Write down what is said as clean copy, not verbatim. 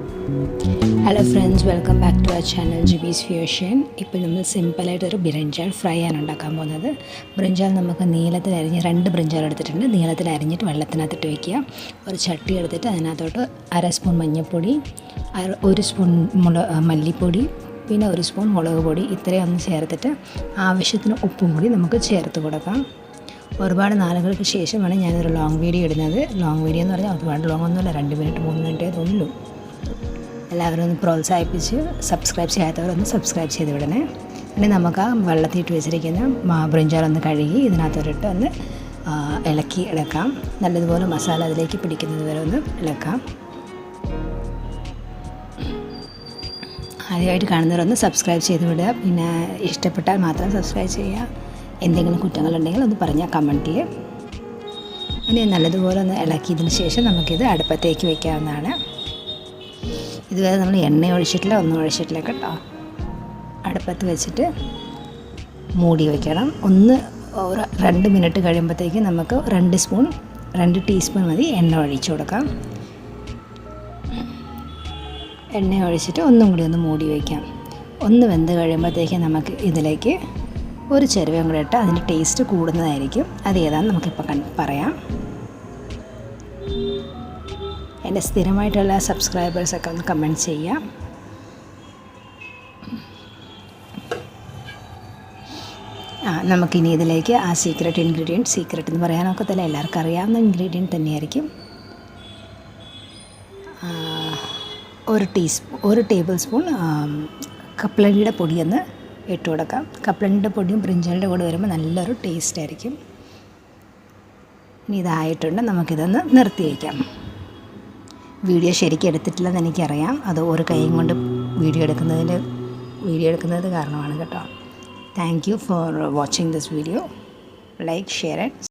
Hello friends, welcome back to our channel Jibees fusion. ഇപ്പോൾ നമ്മൾ സിമ്പിളായിട്ടൊരു brinjal fry ആണ് ഉണ്ടാക്കാൻ പോകുന്നത്. ബ്രിഞ്ചാൾ നമുക്ക് നീളത്തിൽ അരിഞ്ഞ് 2 ബ്രിഞ്ചാൾ എടുത്തിട്ടുണ്ട്. നീളത്തിൽ അരിഞ്ഞിട്ട് വെള്ളത്തിനകത്തിട്ട് വയ്ക്കുക. ഒരു ചട്ടി എടുത്തിട്ട് അതിനകത്തോട്ട് 1/2 സ്പൂൺ മഞ്ഞൾപ്പൊടി, 1 സ്പൂൺ മല്ലിപ്പൊടി, പിന്നെ 1 സ്പൂൺ മുളക് പൊടി, ഇത്രയും ഒന്ന് ചേർത്തിട്ട് ആവശ്യത്തിന് ഉപ്പും കൂടി നമുക്ക് ചേർത്ത് കൊടുക്കാം. ഒരുപാട് നാളുകൾക്ക് ശേഷമാണ് ഞാനൊരു ലോങ് വീഡിയോ ഇടുന്നത്. ലോങ് വീഡിയോ എന്ന് പറഞ്ഞാൽ ഒരുപാട് ലോങ് ഒന്നുമില്ല, 2 മിനിറ്റ് 3 മിനിറ്റേ തോന്നുള്ളൂ. എല്ലാവരും ഒന്ന് പ്രോത്സാഹിപ്പിച്ച് സബ്സ്ക്രൈബ് ചെയ്യാത്തവരൊന്ന് സബ്സ്ക്രൈബ് ചെയ്ത് വിടണേ. ഇനി നമുക്ക് ആ വെള്ളത്തിയിട്ട് വെച്ചിരിക്കുന്ന ബ്രിഞ്ചാളൊന്ന് കഴുകി ഇതിനകത്തോട്ട് ഒന്ന് ഇളക്കി എടുക്കാം. നല്ലതുപോലെ മസാല അതിലേക്ക് പിടിക്കുന്നത് വരെ ഒന്ന് ഇളക്കാം. ആദ്യമായിട്ട് കാണുന്നവരൊന്ന് സബ്സ്ക്രൈബ് ചെയ്ത് വിടുക. പിന്നെ ഇഷ്ടപ്പെട്ടാൽ മാത്രം സബ്സ്ക്രൈബ് ചെയ്യുക. എന്തെങ്കിലും കുറ്റങ്ങളുണ്ടെങ്കിൽ ഒന്ന് പറഞ്ഞാൽ കമൻറ്റിൽ. ഇനി നല്ലതുപോലെ ഒന്ന് ഇളക്കിയതിന് ശേഷം നമുക്കിത് അടുപ്പത്തേക്ക് വയ്ക്കാവുന്നതാണ്. ഇതുവരെ നമ്മൾ എണ്ണ ഒഴിച്ചിട്ടില്ല, ഒന്നും ഒഴിച്ചിട്ടില്ല കേട്ടോ. അടുപ്പത്ത് വെച്ചിട്ട് മൂടി വയ്ക്കണം. 2 മിനിറ്റ് കഴിയുമ്പോഴത്തേക്ക് നമുക്ക് 2 ടീസ്പൂൺ മതി എണ്ണ ഒഴിച്ചു കൊടുക്കാം. എണ്ണ ഒഴിച്ചിട്ട് ഒന്നും കൂടി ഒന്ന് മൂടി വയ്ക്കാം. ഒന്ന് വെന്ത് കഴിയുമ്പോഴത്തേക്ക് നമുക്ക് ഇതിലേക്ക് ഒരു ചെരുവയും കൂടെ ഇട്ട് അതിൻ്റെ ടേസ്റ്റ് കൂടുന്നതായിരിക്കും. അത് ഏതാണെന്ന് നമുക്കിപ്പോൾ പറയാം. എൻ്റെ സ്ഥിരമായിട്ടുള്ള സബ്സ്ക്രൈബേഴ്സൊക്കെ ഒന്ന് കമൻറ്റ് ചെയ്യാം. നമുക്കിനി ഇതിലേക്ക് ആ സീക്രട്ട് എന്ന് പറയാനൊക്കത്തില്ല, എല്ലാവർക്കും അറിയാവുന്ന ഇൻഗ്രീഡിയൻറ്റ് തന്നെയായിരിക്കും. 1 ടേബിൾ സ്പൂൺ കപ്പലണ്ടിയുടെ പൊടിയൊന്ന് ഇട്ട് കൊടുക്കാം. കപ്പലണ്ടിയുടെ പൊടിയും ബ്രിഞ്ചാളിൻ്റെ കൂടെ വരുമ്പോൾ നല്ലൊരു ടേസ്റ്റ് ആയിരിക്കും. ഇനി ഇതായിട്ടുണ്ട്, നമുക്കിതൊന്ന് നിർത്തി വയ്ക്കാം. വീഡിയോ ശരിക്കും എടുത്തിട്ടില്ലെന്ന് എനിക്കറിയാം. അത് ഒരു കൈയും കൊണ്ട് വീഡിയോ എടുക്കുന്നത് കാരണമാണ് കേട്ടോ. Thank you for watching this video. Like, share and